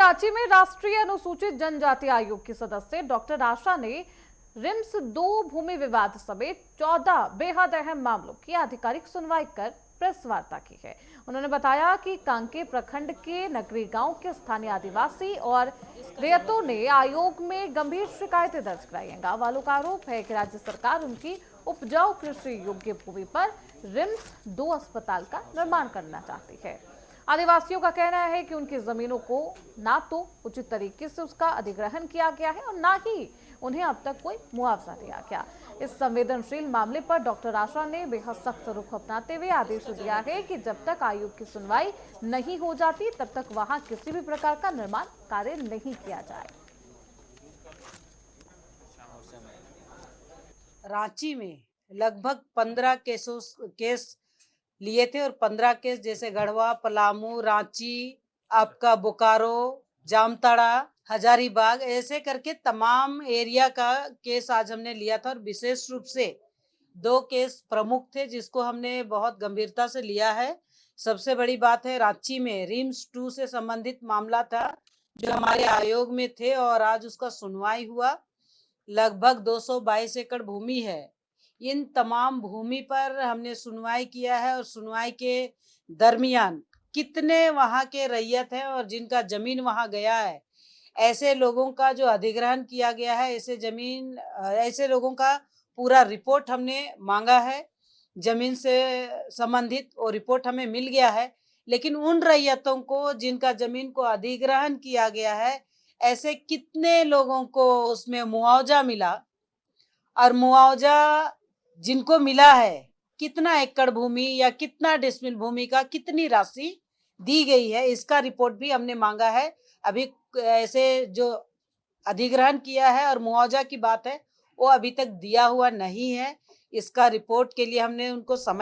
रांची में राष्ट्रीय अनुसूचित जनजाति आयोग की सदस्य डॉक्टर आशा ने रिम्स 2 भूमि विवाद समेत 14 बेहद अहम मामलों की आधिकारिक सुनवाई कर प्रेस वार्ता की है। उन्होंने बताया कि कांके प्रखंड के नगरी गांव के स्थानीय आदिवासी और रैयतों ने आयोग में गंभीर शिकायतें दर्ज कराई हैं। गांव वालों का आरोप है कि राज्य सरकार उनकी उपजाऊ कृषि योग्य भूमि पर रिम्स 2 अस्पताल का निर्माण करना चाहती है। आदिवासियों का कहना है कि उनकी जमीनों को ना तो उचित तरीके से उसका अधिग्रहण किया गया है और ना ही उन्हें अब तक कोई मुआवजा दिया गया। इस संवेदनशील मामले पर डॉक्टर आशा ने बेहद सख्त रुख अपनाते हुए आदेश दिया है कि जब तक आयोग की सुनवाई नहीं हो जाती तब तक वहां किसी भी प्रकार का निर्माण कार्य नहीं किया जाए। रांची में लगभग 15 केस लिए थे और 15 केस जैसे गढ़वा, पलामू, रांची, आपका बोकारो, जामताड़ा, हजारीबाग ऐसे करके तमाम एरिया का केस आज हमने लिया था। और विशेष रूप से 2 केस प्रमुख थे जिसको हमने बहुत गंभीरता से लिया है। सबसे बड़ी बात है, रांची में रिम्स 2 से संबंधित मामला था जो हमारे आयोग में थे और आज उसका सुनवाई हुआ। लगभग 222 एकड़ भूमि है। इन तमाम भूमि पर हमने सुनवाई किया है और सुनवाई के दरमियान कितने वहां के रैयत हैं और जिनका जमीन वहां गया है, ऐसे लोगों का जो अधिग्रहण किया गया है, ऐसे लोगों का पूरा रिपोर्ट हमने मांगा है जमीन से संबंधित, और रिपोर्ट हमें मिल गया है। लेकिन उन रैयतों को जिनका जमीन को अधिग्रहण किया गया है, ऐसे कितने लोगों को उसमें मुआवजा मिला और मुआवजा जिनको मिला है, कितना एकड़ भूमि या कितना डिसमिल भूमि का कितनी राशि दी गई है, इसका रिपोर्ट भी हमने मांगा है। अभी ऐसे जो अधिग्रहण किया है और मुआवजा की बात है वो अभी तक दिया हुआ नहीं है। इसका रिपोर्ट के लिए हमने उनको समय